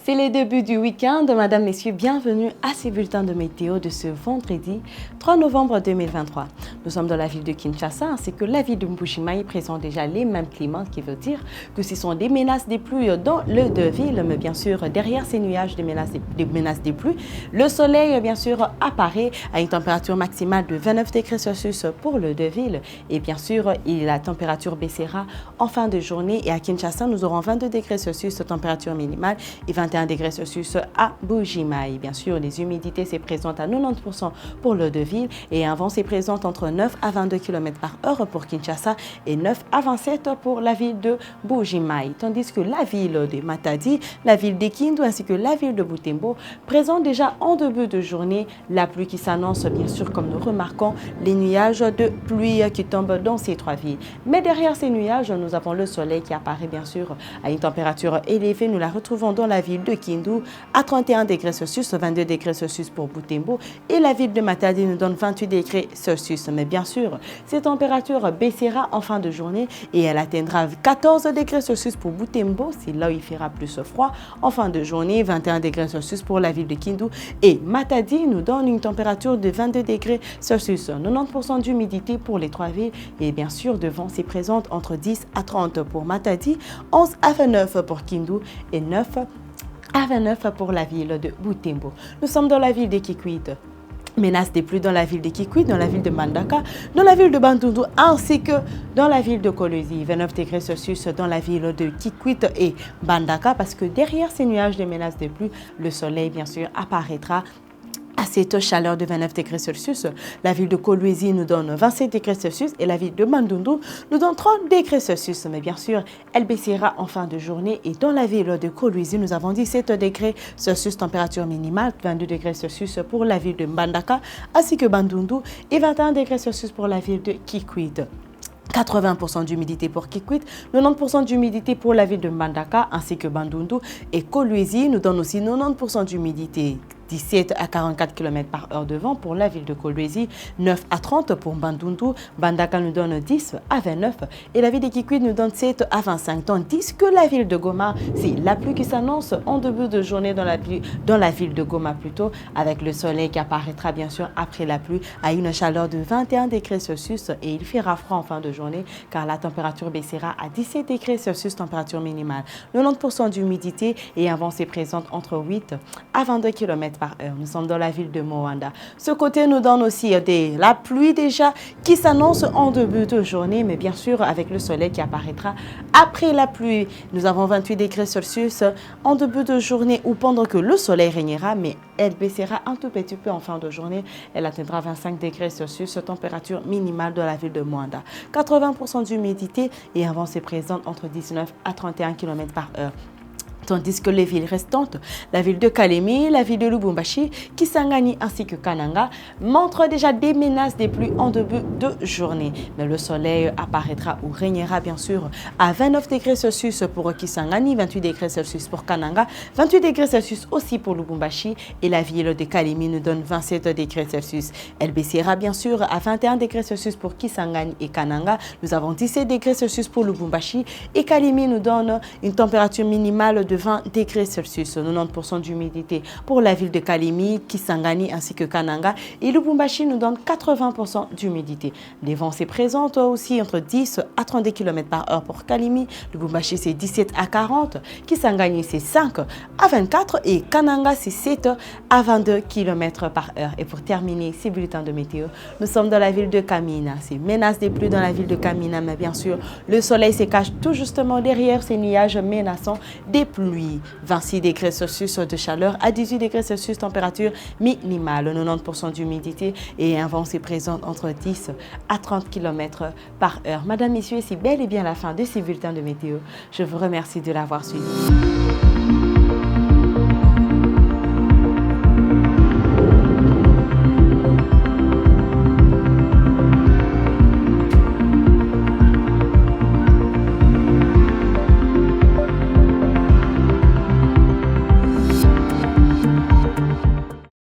C'est le début du week-end. Madame, Messieurs, bienvenue à ces bulletins de météo de ce vendredi 3 novembre 2023. Nous sommes dans la ville de Kinshasa ainsi que la ville de Mbuji-Mayi présentent déjà les mêmes climats, ce qui veut dire que ce sont des menaces des pluies dans le deux villes. Mais bien sûr, derrière ces nuages des menaces des pluies, le soleil, bien sûr, apparaît à une température maximale de 29 degrés Celsius pour le deux villes. Et bien sûr, la température baissera en fin de journée. Et à Kinshasa, nous aurons 22 degrés Celsius de température minimale et 21 degrés Celsius à Mbuji-Mayi. Bien sûr, les humidités se présentent à 90% pour le deux villes et un vent se présente entre 9 à 22 km par heure pour Kinshasa et 9 à 27 pour la ville de Mbuji-Mayi. Tandis que la ville de Matadi, la ville de Kindu ainsi que la ville de Butembo présentent déjà en début de journée la pluie qui s'annonce, bien sûr, comme nous remarquons les nuages de pluie qui tombent dans ces trois villes. Mais derrière ces nuages, nous avons le soleil qui apparaît, bien sûr, à une température élevée. Nous la retrouvons dans la ville de Kindu à 31 degrés Celsius, 22 degrés Celsius pour Butembo et la ville de Matadi nous donne 28 degrés Celsius. Mais bien sûr, cette température baissera en fin de journée et elle atteindra 14 degrés Celsius pour Butembo, c'est là où il fera plus froid. En fin de journée, 21 degrés Celsius pour la ville de Kindu et Matadi nous donne une température de 22 degrés Celsius. 90% d'humidité pour les trois villes et bien sûr, de vent s'y présente entre 10 à 30 pour Matadi, 11 à 29 pour Kindu et 9 à 29 pour la ville de Butembo. Nous sommes dans la ville de Kikwit. Menace des pluies dans la ville de Kikwit, dans la ville de Mbandaka, dans la ville de Bandundu ainsi que dans la ville de Kolwezi. 29 degrés Celsius dans la ville de Kikwit et Mbandaka parce que derrière ces nuages de menaces de pluie, le soleil bien sûr apparaîtra à cette chaleur de 29 degrés Celsius. La ville de Kolwezi nous donne 27 degrés Celsius et la ville de Bandundu nous donne 30 degrés Celsius. Mais bien sûr, elle baissera en fin de journée et dans la ville de Kolwezi, nous avons 17 degrés Celsius température minimale, 22 degrés Celsius pour la ville de Mbandaka ainsi que Bandundu et 21 degrés Celsius pour la ville de Kikwit. 80% d'humidité pour Kikwit, 90% d'humidité pour la ville de Mbandaka ainsi que Bandundu et Kolwezi nous donne aussi 90% d'humidité. 17 à 44 km par heure de vent pour la ville de Kolwezi, 9 à 30 pour Bandundu, Mbandaka nous donne 10 à 29 et la ville de Kikwit nous donne 7 à 25. Tandis que la ville de Goma, c'est la pluie qui s'annonce en début de journée dans la ville de Goma plutôt, avec le soleil qui apparaîtra bien sûr après la pluie à une chaleur de 21 degrés Celsius et il fera froid en fin de journée car la température baissera à 17 degrés Celsius température minimale. 90% d'humidité et un vent se présente entre 8 à 22 km par heure. Nous sommes dans la ville de Moanda. Ce côté nous donne aussi la pluie déjà qui s'annonce en début de journée, mais bien sûr avec le soleil qui apparaîtra après la pluie. Nous avons 28 degrés Celsius en début de journée ou pendant que le soleil régnera, mais elle baissera un tout petit peu en fin de journée. Elle atteindra 25 degrés Celsius, température minimale de la ville de Moanda. 80% d'humidité et un vent se présente entre 19 à 31 km par heure. Tandis que les villes restantes, la ville de Kalemi, la ville de Lubumbashi, Kisangani ainsi que Kananga montrent déjà des menaces des pluies en début de journée. Mais le soleil apparaîtra ou régnera bien sûr à 29 degrés Celsius pour Kisangani, 28 degrés Celsius pour Kananga, 28 degrés Celsius aussi pour Lubumbashi et la ville de Kalemi nous donne 27 degrés Celsius. Elle baissera bien sûr à 21 degrés Celsius pour Kisangani et Kananga. Nous avons 17 degrés Celsius pour Lubumbashi et Kalemi nous donne une température minimale de 20 degrés Celsius, 90% d'humidité pour la ville de Kalemi, Kisangani ainsi que Kananga et Lubumbashi nous donne 80% d'humidité. Les vents se présentent aussi entre 10 à 32 km par heure pour Kalemi, Lubumbashi c'est 17 à 40, Kisangani c'est 5 à 24 et Kananga c'est 7 à 22 km par heure. Et pour terminer ces bulletins de météo, nous sommes dans la ville de Kamina. C'est menace des pluies dans la ville de Kamina, mais bien sûr le soleil se cache tout justement derrière ces nuages menaçants des pluies. 26 degrés Celsius de chaleur à 18 degrés Celsius température minimale, 90% d'humidité et un vent se présente entre 10 à 30 km par heure. Madame, Messieurs, c'est bel et bien la fin de ces bulletins de météo. Je vous remercie de l'avoir suivi.